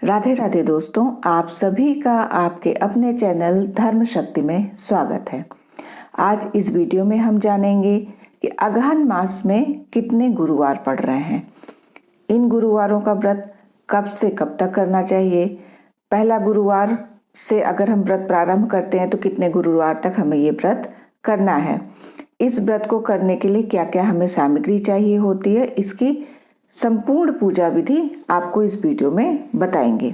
राधे राधे दोस्तों, आप सभी का आपके अपने चैनल धर्म शक्ति में स्वागत है। आज इस वीडियो में हम जानेंगे कि अगहन मास में कितने गुरुवार पड़ रहे हैं। इन गुरुवारों का व्रत कब से कब तक करना चाहिए। पहला गुरुवार से अगर हम व्रत प्रारंभ करते हैं तो कितने गुरुवार तक हमें ये व्रत करना है। इस व्रत को करने के लिए क्या क्या हमें सामग्री चाहिए होती है, इसकी संपूर्ण पूजा विधि आपको इस वीडियो में बताएंगे।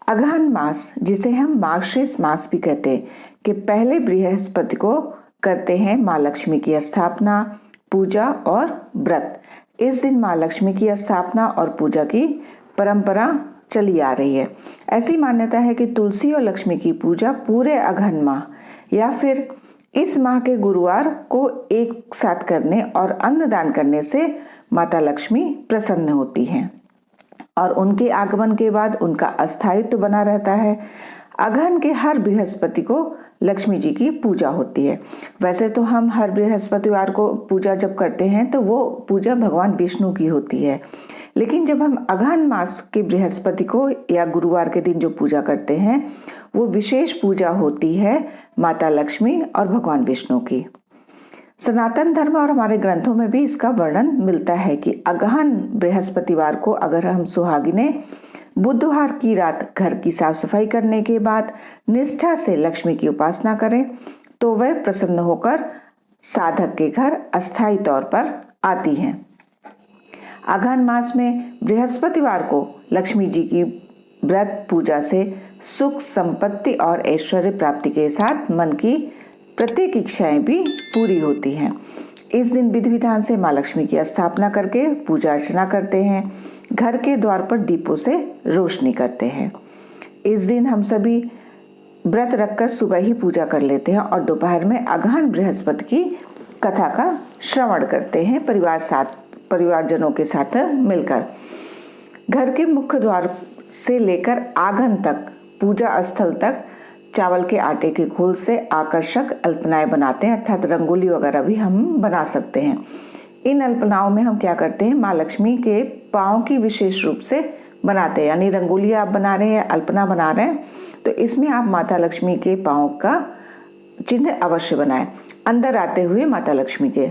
अगहन मास, जिसे हम मार्गशीर्ष मास भी कहते हैं, कि पहले बृहस्पति को करते हैं माँ लक्ष्मी की स्थापना, पूजा और व्रत। इस दिन माँ लक्ष्मी की स्थापना और पूजा की परंपरा चली आ रही है। ऐसी मान्यता है कि तुलसी और लक्ष्मी की पूजा पूरे अगहन माह या फिर इस माह के गुरुवार को एक साथ करने और अन्नदान करने से माता लक्ष्मी प्रसन्न होती हैं और उनके आगमन के बाद उनका अस्थायित्व बना रहता है। अगहन के हर बृहस्पति को लक्ष्मी जी की पूजा होती है। वैसे तो हम हर बृहस्पतिवार को पूजा जब करते हैं तो वो पूजा भगवान विष्णु की होती है, लेकिन जब हम अगहन मास के बृहस्पति को या गुरुवार के दिन जो पूजा करते हैं वो विशेष पूजा होती है माता लक्ष्मी और भगवान विष्णु की। सनातन धर्म और हमारे ग्रंथों में भी इसका वर्णन मिलता है कि अगहन बृहस्पतिवार को अगर हम सुहागिने बुधवार की रात घर की साफ सफाई करने के बाद निष्ठा से लक्ष्मी की उपासना करें तो वह प्रसन्न होकर साधक के घर अस्थायी तौर पर आती हैं। अगहन मास में बृहस्पतिवार को लक्ष्मी जी की व्रत पूजा से सुख, संपत्ति और ऐश्वर्य प्राप्ति के साथ मन की प्रत्येक इच्छाएं भी पूरी होती हैं। इस दिन विधि विधान से माँ लक्ष्मी की स्थापना करके पूजा अर्चना करते हैं, घर के द्वार पर दीपों से रोशनी करते हैं। इस दिन हम सभी व्रत रखकर सुबह ही पूजा कर लेते हैं और दोपहर में अगहन बृहस्पति की कथा का श्रवण करते हैं परिवारजनों के साथ मिलकर। घर के मुख्य द्वार से लेकर आंगन तक, पूजा स्थल तक चावल के आटे के घोल से आकर्षक अल्पनाएं बनाते हैं, अर्थात रंगोली वगैरह भी हम बना सकते हैं। इन अल्पनाओं में हम क्या करते हैं, माँ लक्ष्मी के पाँव की विशेष रूप से बनाते हैं। यानी रंगोली आप बना रहे हैं, अल्पना बना रहे हैं, तो इसमें आप माता लक्ष्मी के पाँव का चिन्ह अवश्य बनाएं, अंदर आते हुए माता लक्ष्मी के।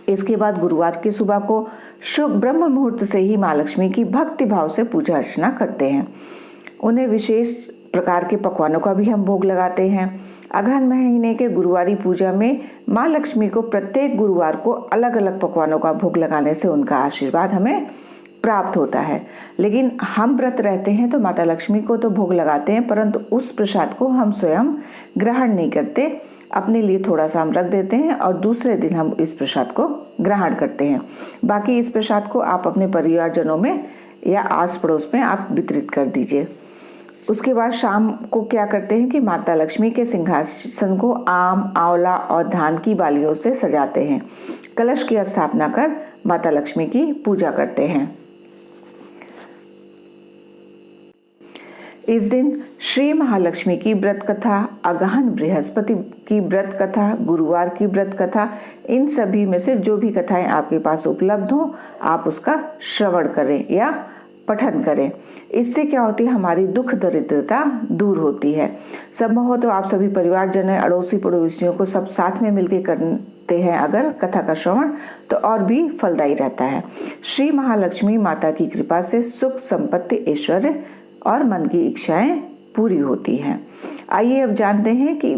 इसके बाद गुरुवार की सुबह को शुभ ब्रह्म मुहूर्त से ही माँ लक्ष्मी की भक्ति भाव से पूजा अर्चना करते हैं। उन्हें विशेष प्रकार के पकवानों का भी हम भोग लगाते हैं। अगहन महीने के गुरुवारी पूजा में माँ लक्ष्मी को प्रत्येक गुरुवार को अलग अलग पकवानों का भोग लगाने से उनका आशीर्वाद हमें प्राप्त होता है। लेकिन हम व्रत रहते हैं तो माता लक्ष्मी को तो भोग लगाते हैं, परंतु उस प्रसाद को हम स्वयं ग्रहण नहीं करते, अपने लिए थोड़ा सा हम रख देते हैं और दूसरे दिन हम इस प्रसाद को ग्रहण करते हैं। बाकी इस प्रसाद को आप अपने परिवारजनों में या आस पड़ोस में आप वितरित कर दीजिए। उसके बाद शाम को क्या करते हैं कि माता लक्ष्मी के सिंहासन को आम, आंवला और धान की बालियों से सजाते हैं। कलश की स्थापना कर माता लक्ष्मी की पूजा करते हैं। इस दिन श्री महालक्ष्मी की व्रत कथा, अगहन बृहस्पति की व्रत कथा, गुरुवार की व्रत कथा, इन सभी में से जो भी कथाएं आपके पास उपलब्ध हो आप उसका श्रवण करें या पठन करें। इससे क्या होती है, हमारी दुख दरिद्रता दूर होती है। संभव हो तो आप सभी परिवारजन, अड़ोसी पड़ोसियों को सब साथ में मिलकर करते हैं अगर कथा का श्रवण, तो और भी फलदायी रहता है। श्री महालक्ष्मी माता की कृपा से सुख, संपत्ति, ऐश्वर्य और मन की इच्छाएं पूरी होती हैं। आइए अब जानते हैं कि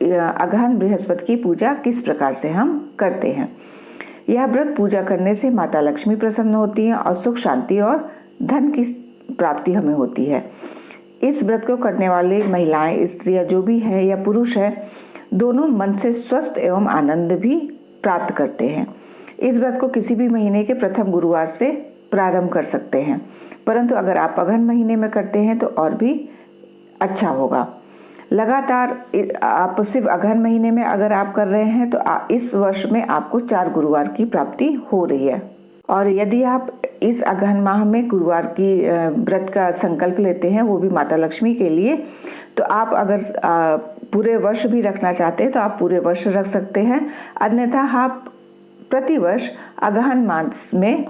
अगहन बृहस्पति की पूजा किस प्रकार से हम करते हैं। यह व्रत पूजा करने से माता लक्ष्मी प्रसन्न होती हैं और सुख, शांति और धन की प्राप्ति हमें होती है। इस व्रत को करने वाले महिलाएं, स्त्रियां जो भी है या पुरुष है, दोनों मन से स्वस्थ एवं आनंद भी प्राप्त करते हैं। इस व्रत को किसी भी महीने के प्रथम गुरुवार से प्रारंभ कर सकते हैं, परंतु अगर आप अगहन महीने में करते हैं तो और भी अच्छा होगा। लगातार आप सिर्फ अगहन महीने में अगर आप कर रहे हैं तो इस वर्ष में आपको 4 गुरुवार की प्राप्ति हो रही है। और यदि आप इस अगहन माह में गुरुवार की व्रत का संकल्प लेते हैं, वो भी माता लक्ष्मी के लिए, तो आप अगर पूरे वर्ष भी रखना चाहते हैं तो आप पूरे वर्ष रख सकते हैं। अन्यथा आप प्रतिवर्ष अगहन मास में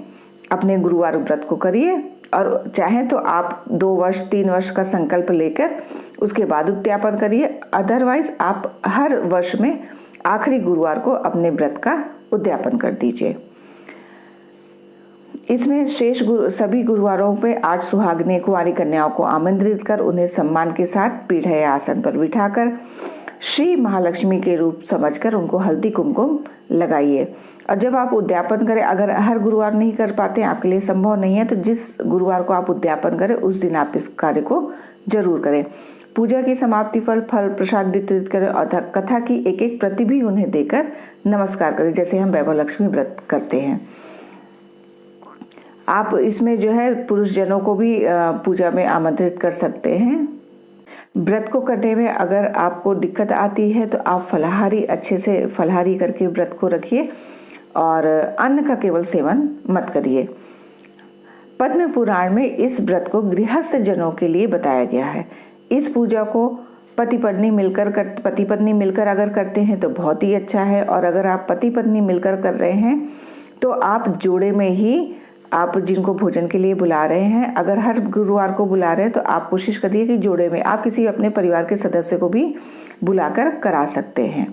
अपने गुरुवार व्रत को करिए और चाहें तो आप 2 वर्ष 3 वर्ष का संकल्प लेकर उसके बाद उद्यापन करिए। अदरवाइज आप हर वर्ष में आखिरी गुरुवार को अपने व्रत का उद्यापन कर दीजिए। इसमें शेष सभी गुरुवारों पे 8 सुहागिनें कुंवारी कन्याओं को आमंत्रित कर उन्हें सम्मान के साथ पीढ़े या आसन पर बिठाकर श्री महालक्ष्मी के रूप समझकर उनको हल्दी कुमकुम लगाइए। और जब आप उद्यापन करें, अगर हर गुरुवार नहीं कर पाते, आपके लिए संभव नहीं है, तो जिस गुरुवार को आप उद्यापन करें उस दिन आप इस कार्य को जरूर करें। पूजा की समाप्ति पर फल प्रसाद वितरित करें और कथा की एक एक प्रति भी उन्हें देकर नमस्कार करें, जैसे हम वैभव लक्ष्मी व्रत करते हैं। आप इसमें जो है पुरुष जनों को भी पूजा में आमंत्रित कर सकते हैं। व्रत को करने में अगर आपको दिक्कत आती है तो आप फलाहारी अच्छे से फलाहारी करके व्रत को रखिए और अन्न का केवल सेवन मत करिए। पद्म पुराण में इस व्रत को गृहस्थ जनों के लिए बताया गया है। इस पूजा को पति पत्नी मिलकर अगर करते हैं तो बहुत ही अच्छा है, और अगर आप पति पत्नी मिलकर कर रहे हैं तो आप जोड़े में ही आप जिनको भोजन के लिए बुला रहे हैं, अगर हर गुरुवार को बुला रहे हैं तो आप कोशिश करिए कि जोड़े में आप किसी अपने परिवार के सदस्य को भी बुलाकर करा सकते हैं।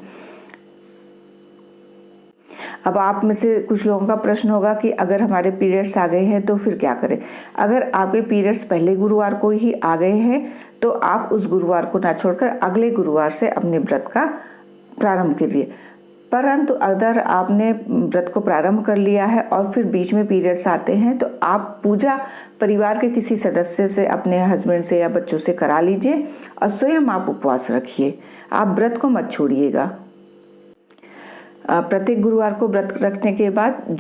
अब आप में से कुछ लोगों का प्रश्न होगा कि अगर हमारे पीरियड्स आ गए हैं तो फिर क्या करें। अगर आपके पीरियड्स पहले गुरुवार को ही आ गए हैं तो आप उस गुरुवार को ना छोड़कर अगले गुरुवार से अपने व्रत का प्रारंभ करिए। परंतु अगर आपने व्रत को प्रारंभ कर लिया है और फिर बीच में पीरियड्स आते हैं तो आप पूजा परिवार के किसी सदस्य से, अपने हस्बैंड से या बच्चों से करा लीजिए और स्वयं आप उपवास रखिए। आप व्रत को मत छोड़िएगा। प्रत्येक गुरुवार को व्रत रखने के बाद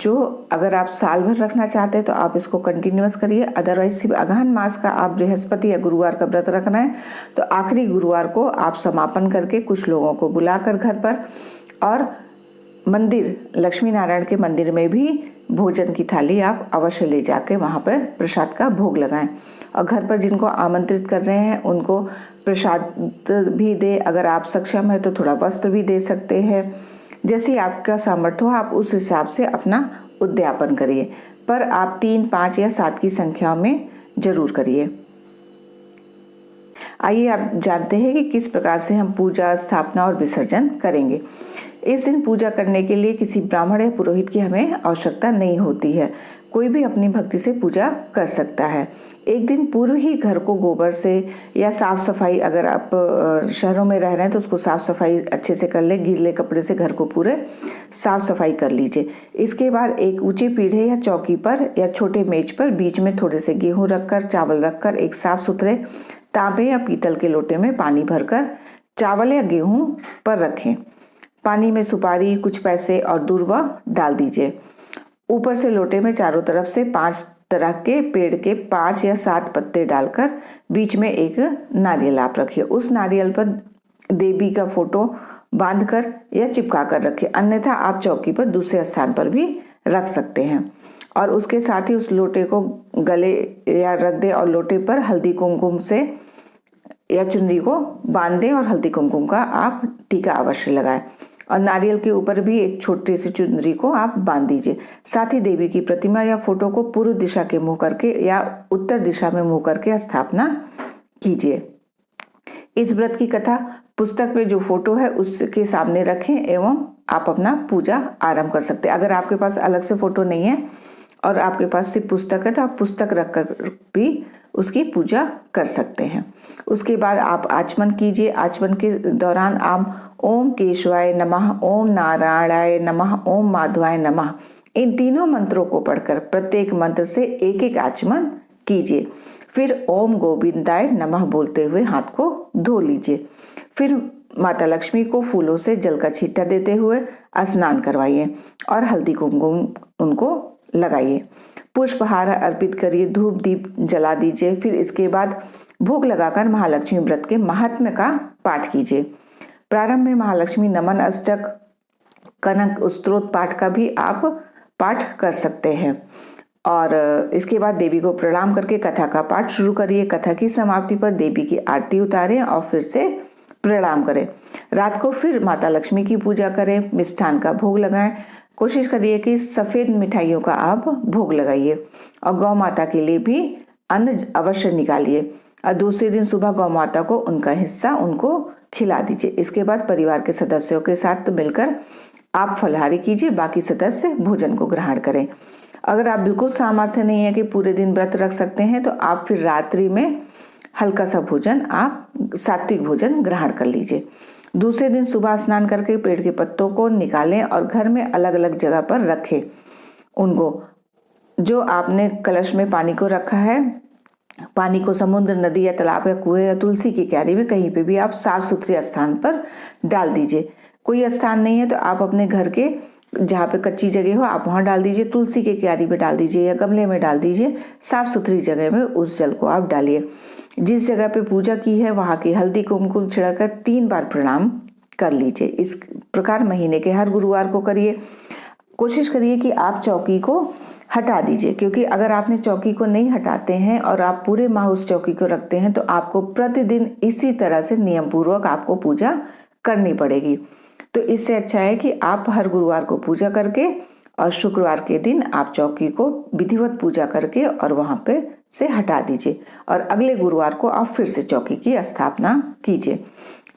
अगर आप साल भर रखना चाहते हैं तो आप इसको कंटिन्यूअस करिए। अदरवाइज सिर्फ अगहन मास का आप बृहस्पति या गुरुवार का व्रत रखना है तो आखिरी गुरुवार को आप समापन करके कुछ लोगों को बुलाकर घर पर और मंदिर, लक्ष्मी नारायण के मंदिर में भी भोजन की थाली आप अवश्य ले जाके वहाँ पर प्रसाद का भोग लगाएं। और घर पर जिनको आमंत्रित कर रहे हैं उनको प्रसाद भी दे। अगर आप सक्षम है तो थोड़ा वस्त्र भी दे सकते हैं। जैसे आपका सामर्थ्य हो आप उस हिसाब से अपना उद्यापन करिए, पर आप 3, 5 या 7 की संख्या में जरूर करिए। आइए आप जानते हैं कि किस प्रकार से हम पूजा, स्थापना और विसर्जन करेंगे। इस दिन पूजा करने के लिए किसी ब्राह्मण या पुरोहित की हमें आवश्यकता नहीं होती है। कोई भी अपनी भक्ति से पूजा कर सकता है। एक दिन पूर्व ही घर को गोबर से या साफ सफाई, अगर आप शहरों में रह रहे हैं तो उसको साफ सफाई अच्छे से कर ले, गीले कपड़े से घर को पूरे साफ सफाई कर लीजिए। इसके बाद एक ऊंचे पीढ़े या चौकी पर या छोटे मेज पर बीच में थोड़े से गेहूं रखकर, चावल रखकर एक साफ सुथरे तांबे या पीतल के लोटे में पानी भरकर चावल या गेहूं पर रखें। पानी में सुपारी, कुछ पैसे और दूर्वा डाल दीजिए। ऊपर से लोटे में चारों तरफ से 5 तरह के पेड़ के 5 या 7 पत्ते डालकर बीच में एक नारियल आप रखिए। उस नारियल पर देवी का फोटो बांधकर या चिपका कर रखिए, अन्यथा आप चौकी पर दूसरे स्थान पर भी रख सकते हैं। और उसके साथ ही उस लोटे को गले या रख दें और लोटे पर हल्दी कुमकुम से या चुनरी को बांध दें और हल्दी कुमकुम का आप टीका अवश्य लगाएं। और नारियल के ऊपर भी एक छोटी सी चुनरी को आप बांध दीजिए। साथ ही देवी की प्रतिमा या फोटो को पूर्व दिशा के मुंह करके या उत्तर दिशा में मुंह करके स्थापना कीजिए। इस व्रत की कथा पुस्तक में जो फोटो है उसके सामने रखें एवं आप अपना पूजा आरंभ कर सकते हैं। अगर आपके पास अलग से फोटो नहीं है और आपके पास सिर्फ पुस्तक है तो आप पुस्तक रखकर भी उसकी पूजा कर सकते हैं। उसके बाद आप आचमन कीजिए। आचमन के दौरान आप ओम केशवाय नमः, ओम नारायणाय नमः, ओम माधवाय नमः, इन तीनों मंत्रों को पढ़कर प्रत्येक मंत्र से एक एक आचमन कीजिए। फिर ओम गोविंदाय नमः बोलते हुए हाथ को धो लीजिए। फिर माता लक्ष्मी को फूलों से जल का छींटा देते हुए स्नान करवाइए और हल्दी कुमकुम उनको लगाइए। पुष्पहार अर्पित करिए, धूप दीप जला दीजिए। फिर इसके बाद भोग लगाकर महालक्ष्मी व्रत के महात्म्य का पाठ कीजिए। प्रारंभ में महालक्ष्मी नमन अष्टक, कनक स्तोत्र पाठ का भी आप पाठ कर सकते हैं। और इसके बाद देवी को प्रणाम करके कथा का पाठ शुरू करिए। कथा की समाप्ति पर देवी की आरती उतारें और फिर से प्रणाम करें। रात को फिर माता लक्ष्मी की पूजा करें, मिष्ठान का भोग लगाएं। कोशिश करिए कि सफ़ेद मिठाइयों का आप भोग लगाइए और गौ माता के लिए भी अन्न अवश्य निकालिए और दूसरे दिन सुबह गौ माता को उनका हिस्सा उनको खिला दीजिए। इसके बाद परिवार के सदस्यों के साथ मिलकर आप फलाहारी कीजिए, बाकी सदस्य भोजन को ग्रहण करें। अगर आप बिल्कुल सामर्थ्य नहीं है कि पूरे दिन व्रत रख सकते हैं तो आप फिर रात्रि में हल्का सा भोजन, आप सात्विक भोजन ग्रहण कर लीजिए। दूसरे दिन सुबह स्नान करके पेड़ के पत्तों को निकालें और घर में अलग अलग जगह पर रखें उनको। जो आपने कलश में पानी को रखा है, पानी को समुद्र, नदी या तालाब या कुएं या तुलसी की क्यारी में कहीं पे भी आप साफ सुथरे स्थान पर डाल दीजिए। कोई स्थान नहीं है तो आप अपने घर के जहाँ पे कच्ची जगह हो आप वहाँ डाल दीजिए, तुलसी के क्यारी में डाल दीजिए या गमले में डाल दीजिए। साफ सुथरी जगह में उस जल को आप डालिए। जिस जगह पे पूजा की है वहाँ की हल्दी कुमकुम छिड़कर 3 बार प्रणाम कर लीजिए। इस प्रकार महीने के हर गुरुवार को करिए। कोशिश करिए कि आप चौकी को हटा दीजिए, क्योंकि अगर आपने चौकी को नहीं हटाते हैं और आप पूरे माह उस चौकी को रखते हैं तो आपको प्रतिदिन इसी तरह से नियम पूर्वक आपको पूजा करनी पड़ेगी। तो इससे अच्छा है कि आप हर गुरुवार को पूजा करके और शुक्रवार के दिन आप चौकी को विधिवत पूजा करके और वहां पे से हटा दीजिए और अगले गुरुवार को आप फिर से चौकी की स्थापना कीजिए।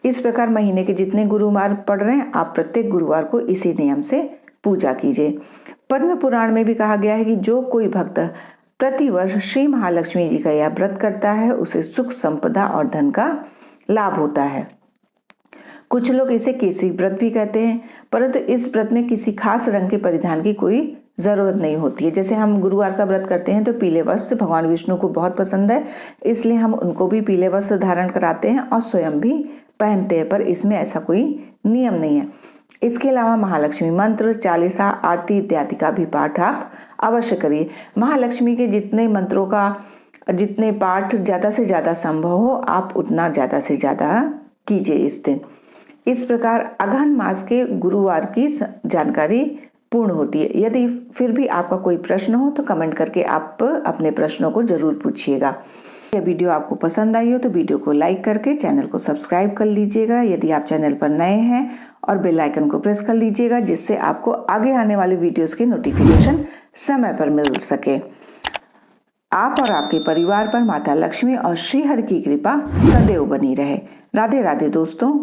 इस प्रकार महीने के जितने गुरुवार पड़ रहे हैं आप प्रत्येक गुरुवार को इसी नियम से पूजा कीजिए। पद्म पुराण में भी कहा गया है कि जो कोई भक्त प्रतिवर्ष श्री महालक्ष्मी जी का यह व्रत करता है उसे सुख संपदा और धन का लाभ होता है। कुछ लोग इसे केसरी व्रत भी कहते हैं, परंतु इस व्रत में किसी खास रंग के परिधान की कोई जरूरत नहीं होती है। जैसे हम गुरुवार का व्रत करते हैं तो पीले वस्त्र भगवान विष्णु को बहुत पसंद है, इसलिए हम उनको भी पीले वस्त्र धारण कराते हैं और स्वयं भी पहनते हैं, पर इसमें ऐसा कोई नियम नहीं है। इसके अलावा महालक्ष्मी मंत्र, चालीसा, आरती इत्यादि का भी पाठ आप अवश्य करिए। महालक्ष्मी के जितने मंत्रों का जितने पाठ ज़्यादा से ज़्यादा संभव हो आप उतना ज़्यादा से ज़्यादा कीजिए इस दिन। इस प्रकार अगहन मास के गुरुवार की जानकारी पूर्ण होती है। यदि फिर भी आपका कोई प्रश्न हो तो कमेंट करके आप अपने प्रश्नों को जरूर पूछिएगा। यह वीडियो आपको पसंद आई हो तो वीडियो को लाइक करके चैनल को सब्सक्राइब कर लीजिएगा यदि आप चैनल पर नए हैं, और बेल आइकन को प्रेस कर लीजिएगा जिससे आपको आगे आने वाले वीडियोस के नोटिफिकेशन समय पर मिल सके। आप और आपके परिवार पर माता लक्ष्मी और श्रीहरि की कृपा सदैव बनी रहे। राधे राधे दोस्तों।